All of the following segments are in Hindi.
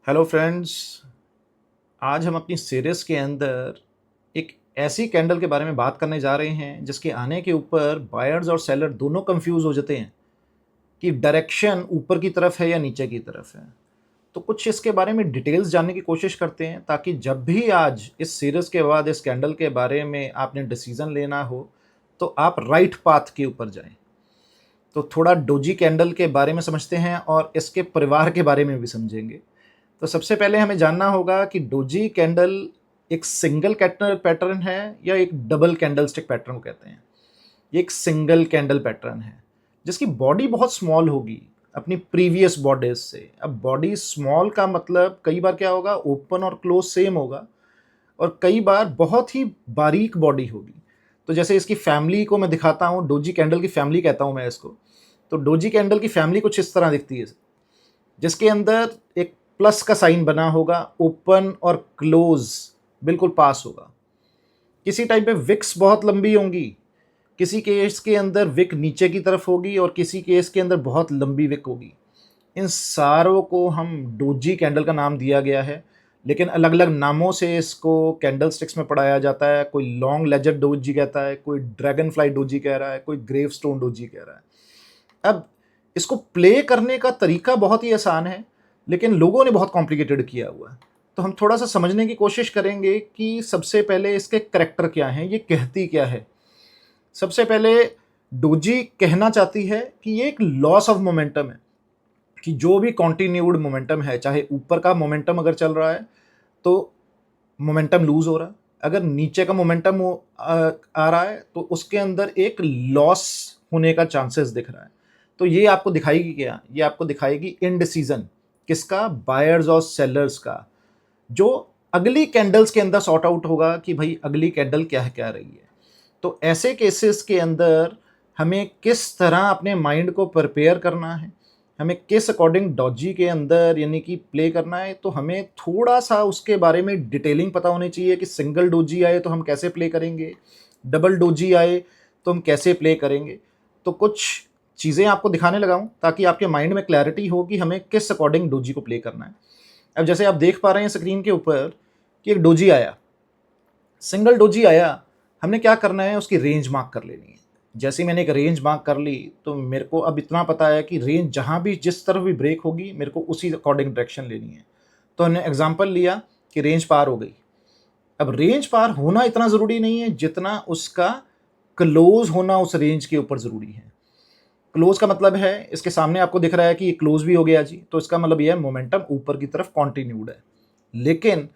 Hello friends. आज हम अपनी सीरीज़ के अंदर एक ऐसी कैंडल के बारे में बात करने जा रहे हैं जिसके आने के ऊपर बायर्स और सेलर दोनों कंफ्यूज हो जाते हैं कि डायरेक्शन ऊपर की तरफ है या नीचे की तरफ है। तो कुछ इसके बारे में डिटेल्स जानने की कोशिश करते हैं ताकि जब भी आज इस सीरीज़ के बाद इस कैंडल के बारे में आपने डिसीज़न लेना हो तो आप राइट पाथ के ऊपर जाएं। तो थोड़ा डोजी कैंडल के बारे में समझते हैं और इसके परिवार के बारे में भी समझेंगे। तो सबसे पहले हमें जानना होगा कि डोजी कैंडल एक सिंगल कैंडल पैटर्न है या एक डबल कैंडल स्टिक पैटर्न को कहते हैं। ये एक सिंगल कैंडल पैटर्न है जिसकी बॉडी बहुत स्मॉल होगी अपनी प्रीवियस बॉडीज से। अब बॉडी स्मॉल का मतलब कई बार क्या होगा, ओपन और क्लोज सेम होगा, और कई बार बहुत ही बारीक बॉडी होगी। तो जैसे इसकी फैमिली को मैं दिखाता हूँ, डोजी कैंडल की फैमिली कहता हूँ मैं इसको। तो डोजी कैंडल की फैमिली कुछ इस तरह दिखती है, जिसके अंदर एक प्लस का साइन बना होगा, ओपन और क्लोज बिल्कुल पास होगा। किसी टाइम पे विक्स बहुत लंबी होंगी, किसी केस के अंदर विक नीचे की तरफ होगी और किसी केस के अंदर बहुत लंबी विक होगी। इन सारों को हम डोजी कैंडल का नाम दिया गया है, लेकिन अलग अलग नामों से इसको कैंडल स्टिक्स में पढ़ाया जाता है। कोई लॉन्ग लेजर डोजी कहता है, कोई ड्रैगन फ्लाई डोजी कह रहा है, कोई ग्रेव स्टोन डोजी कह रहा है। अब इसको प्ले करने का तरीका बहुत ही आसान है, लेकिन लोगों ने बहुत कॉम्प्लिकेटेड किया हुआ है। तो हम थोड़ा सा समझने की कोशिश करेंगे कि सबसे पहले इसके करैक्टर क्या हैं, ये कहती क्या है। सबसे पहले डोजी कहना चाहती है कि ये एक लॉस ऑफ मोमेंटम है, कि जो भी कॉन्टिन्यूड मोमेंटम है, चाहे ऊपर का मोमेंटम अगर चल रहा है तो मोमेंटम लूज हो रहा है, अगर नीचे का मोमेंटम आ रहा है तो उसके अंदर एक लॉस होने का चांसेस दिख रहा है। तो ये आपको दिखाएगी क्या, ये आपको दिखाएगी इनडिसीजन किसका, बायर्स और सेलर्स का, जो अगली कैंडल्स के अंदर सॉर्ट आउट होगा कि भाई अगली कैंडल क्या कह रही है। तो ऐसे केसेस के अंदर हमें किस तरह अपने माइंड को प्रिपेयर करना है, हमें किस अकॉर्डिंग डॉजी के अंदर यानी कि प्ले करना है, तो हमें थोड़ा सा उसके बारे में डिटेलिंग पता होनी चाहिए कि सिंगल डोजी आए तो हम कैसे प्ले करेंगे, डबल डोजी आए तो हम कैसे प्ले करेंगे। तो कुछ चीज़ें आपको दिखाने लगा हूँ ताकि आपके माइंड में क्लैरिटी हो कि हमें किस अकॉर्डिंग डोजी को प्ले करना है। अब जैसे आप देख पा रहे हैं स्क्रीन के ऊपर कि एक डोजी आया, सिंगल डोजी आया, हमने क्या करना है, उसकी रेंज मार्क कर लेनी है। जैसे ही मैंने एक रेंज मार्क कर ली तो मेरे को अब इतना पता है कि रेंज जहाँ भी जिस तरफ भी ब्रेक होगी मेरे को उसी अकॉर्डिंग डायरेक्शन लेनी है। तो हमने एग्जांपल लिया कि रेंज पार हो गई। अब रेंज पार होना इतना ज़रूरी नहीं है जितना उसका क्लोज होना उस रेंज के ऊपर ज़रूरी है। क्लोज का मतलब है इसके सामने आपको दिख रहा है कि ये क्लोज भी हो गया जी, तो इसका मतलब ये है मोमेंटम ऊपर की तरफ कॉन्टिन्यूड है। लेकिन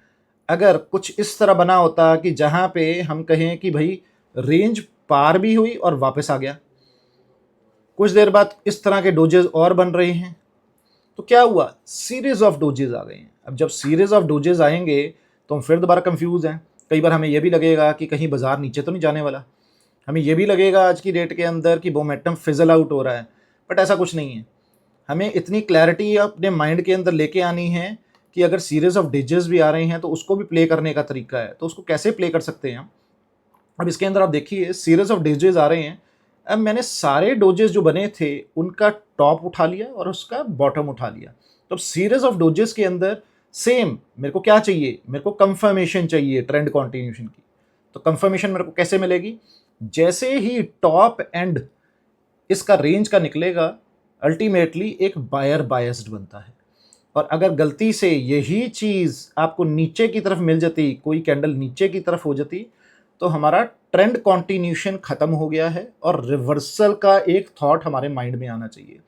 अगर कुछ इस तरह बना होता कि जहाँ पे हम कहें कि भाई रेंज पार भी हुई और वापस आ गया, कुछ देर बाद इस तरह के डोजेज और बन रहे हैं, तो क्या हुआ, सीरीज ऑफ डोजेज आ गए हैं। अब जब सीरीज ऑफ डोजेज आएंगे तो हम फिर दोबारा कंफ्यूज हैं। कई बार हमें यह भी लगेगा कि कहीं बाजार नीचे तो नहीं जाने वाला, हमें यह भी लगेगा आज की डेट के अंदर कि मोमेंटम फिजल आउट हो रहा है, बट ऐसा कुछ नहीं है। हमें इतनी क्लैरिटी अपने माइंड के अंदर लेके आनी है कि अगर सीरीज ऑफ डोजेस भी आ रहे हैं तो उसको भी प्ले करने का तरीका है। तो उसको कैसे प्ले कर सकते हैं हम। अब इसके अंदर आप देखिए सीरीज ऑफ डोजेस आ रहे हैं। अब मैंने सारे डोजेस जो बने थे उनका टॉप उठा लिया और उसका बॉटम उठा लिया। तो अब सीरीज ऑफ डोजेस के अंदर सेम मेरे को क्या चाहिए, मेरे को कंफर्मेशन चाहिए ट्रेंड कॉन्टिन्यूशन की। तो कंफर्मेशन मेरे को कैसे मिलेगी, जैसे ही टॉप एंड इसका रेंज का निकलेगा अल्टीमेटली एक बायर बायस्ड बनता है। और अगर गलती से यही चीज़ आपको नीचे की तरफ मिल जाती, कोई कैंडल नीचे की तरफ हो जाती, तो हमारा ट्रेंड कॉन्टिन्यूशन खत्म हो गया है और रिवर्सल का एक थॉट हमारे माइंड में आना चाहिए।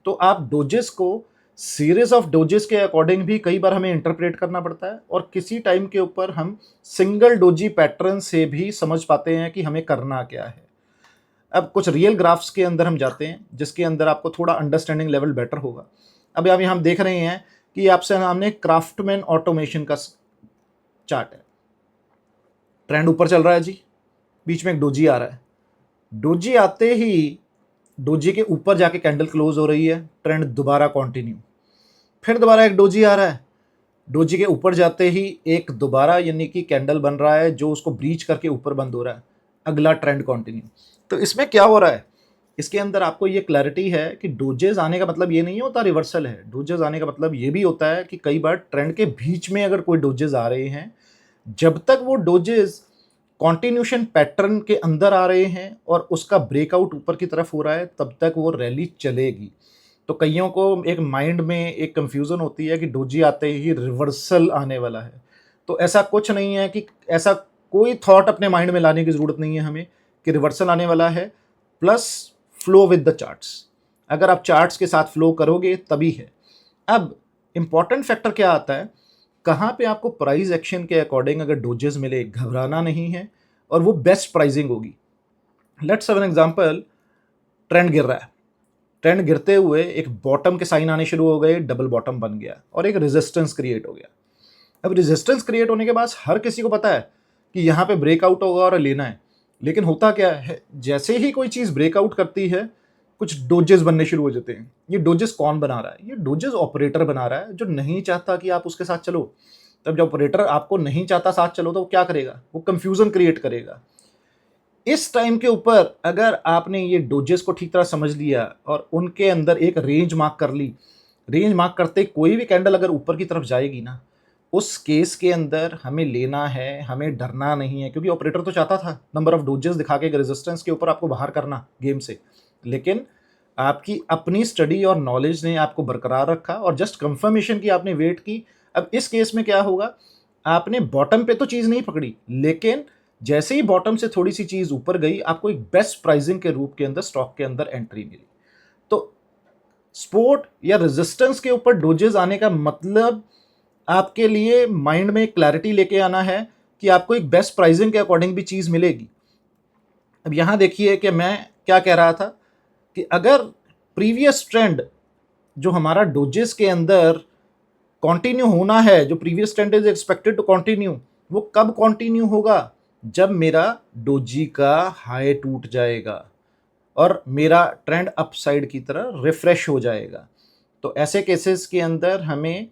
तो आप डोजेस को सीरीज ऑफ डोजेस के अकॉर्डिंग भी कई बार हमें इंटरप्रेट करना पड़ता है, और किसी टाइम के ऊपर हम सिंगल डोजी पैटर्न से भी समझ पाते हैं कि हमें करना क्या है। अब कुछ रियल ग्राफ्स के अंदर हम जाते हैं जिसके अंदर आपको थोड़ा अंडरस्टैंडिंग लेवल बेटर होगा। अब आप यहाँ देख रहे हैं कि आपसे सामने क्राफ्टमैन ऑटोमेशन का चार्ट है। ट्रेंड ऊपर चल रहा है जी, बीच में एक डोजी आ रहा है, डोजी आते ही डोजी के ऊपर जाके कैंडल क्लोज हो रही है, ट्रेंड दोबारा कंटिन्यू, फिर दोबारा एक डोजी आ रहा है, डोजी के ऊपर जाते ही एक दोबारा यानी कि कैंडल बन रहा है जो उसको ब्रीच करके ऊपर बंद हो रहा है, अगला ट्रेंड कंटिन्यू। तो इसमें क्या हो रहा है, इसके अंदर आपको ये क्लैरिटी है कि डोजेस आने का मतलब ये नहीं होता रिवर्सल है। डोजेस आने का मतलब ये भी होता है कि कई बार ट्रेंड के बीच में अगर कोई डोजेस आ रहे हैं, जब तक वो डोजेस कॉन्टिन्यूशन पैटर्न के अंदर आ रहे हैं और उसका ब्रेकआउट ऊपर की तरफ हो रहा है, तब तक वो रैली चलेगी। तो कईयों को एक माइंड में एक कंफ्यूजन होती है कि डोजी आते ही रिवर्सल आने वाला है। तो ऐसा कुछ नहीं है, कि ऐसा कोई थॉट अपने माइंड में लाने की ज़रूरत नहीं है हमें कि रिवर्सल आने वाला है। Plus flow with the charts, अगर आप चार्ट्स के साथ फ्लो करोगे तभी है। अब इंपॉर्टेंट फैक्टर क्या आता है, कहाँ पे आपको प्राइस एक्शन के अकॉर्डिंग अगर डोजेस मिले, घबराना नहीं है और वो बेस्ट प्राइसिंग होगी। Let's have an example, trend गिर रहा है, ट्रेंड गिरते हुए एक बॉटम के साइन आने शुरू हो गए, डबल बॉटम बन गया और एक रेजिस्टेंस क्रिएट हो गया। अब रेजिस्टेंस क्रिएट होने के बाद हर किसी को पता है कि यहाँ पे ब्रेकआउट होगा और लेना है। लेकिन होता क्या है, जैसे ही कोई चीज़ ब्रेकआउट करती है, कुछ डोजेस बनने शुरू हो जाते हैं। ये डोजेस कौन बना रहा है? ये डोजेस ऑपरेटर बना रहा है, जो नहीं चाहता कि आप उसके साथ चलो। तब जब ऑपरेटर आपको नहीं चाहता साथ चलो, तो वो क्या करेगा? वो कंफ्यूजन क्रिएट करेगा। इस टाइम के ऊपर अगर आपने ये डोजेस को ठीक तरह समझ लिया और उनके अंदर एक रेंज मार्क कर ली, रेंज मार्क करते कोई भी कैंडल अगर ऊपर की तरफ जाएगी ना, उस केस के अंदर हमें लेना है, हमें डरना नहीं है। क्योंकि ऑपरेटर तो चाहता था नंबर ऑफ डोजेस दिखा के रेजिस्टेंस के ऊपर आपको बाहर करना गेम से, लेकिन आपकी अपनी स्टडी और नॉलेज ने आपको बरकरार रखा और जस्ट कंफर्मेशन की आपने वेट की। अब इस केस में क्या होगा, आपने बॉटम पे तो चीज़ नहीं पकड़ी, लेकिन जैसे ही बॉटम से थोड़ी सी चीज़ ऊपर गई, आपको एक बेस्ट प्राइसिंग के रूप के अंदर स्टॉक के अंदर एंट्री मिली। तो सपोर्ट या रेजिस्टेंस के ऊपर डोजेस आने का मतलब आपके लिए माइंड में क्लैरिटी लेके आना है कि आपको एक बेस्ट प्राइसिंग के अकॉर्डिंग भी चीज़ मिलेगी। अब यहाँ देखिए कि मैं क्या कह रहा था कि अगर प्रीवियस ट्रेंड जो हमारा डोजेस के अंदर कंटिन्यू होना है, जो previous trend is expected to continue, वो कब कंटिन्यू होगा? जब मेरा डोजी का हाई टूट जाएगा और मेरा ट्रेंड अपसाइड की तरह रिफ्रेश हो जाएगा। तो ऐसे केसेस के अंदर हमें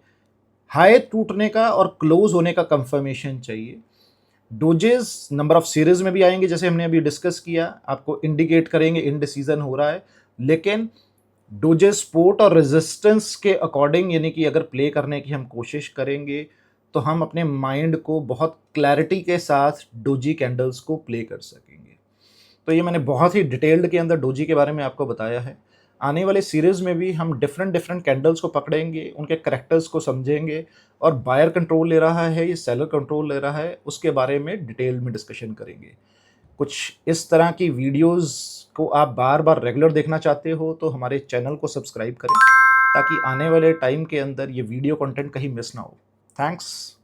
हाई टूटने का और क्लोज होने का कंफर्मेशन चाहिए। डोजेस नंबर ऑफ सीरीज में भी आएंगे, जैसे हमने अभी डिस्कस किया, आपको इंडिकेट करेंगे इनडिसीजन हो रहा है। लेकिन डोजेस सपोर्ट और रेजिस्टेंस के अकॉर्डिंग, यानी कि अगर प्ले करने की हम कोशिश करेंगे तो हम अपने माइंड को बहुत क्लैरिटी के साथ डोजी कैंडल्स को प्ले कर सकेंगे। तो ये मैंने बहुत ही डिटेल्ड के अंदर डोजी के बारे में आपको बताया है। आने वाले सीरीज़ में भी हम डिफरेंट डिफरेंट कैंडल्स को पकड़ेंगे, उनके करैक्टर्स को समझेंगे और बायर कंट्रोल ले रहा है या सेलर कंट्रोल ले रहा है, उसके बारे में डिटेल में डिस्कशन करेंगे। कुछ इस तरह की वीडियोस को आप बार बार रेगुलर देखना चाहते हो तो हमारे चैनल को सब्सक्राइब करें, ताकि आने वाले टाइम के अंदर ये वीडियो कंटेंट कहीं मिस ना हो। थैंक्स।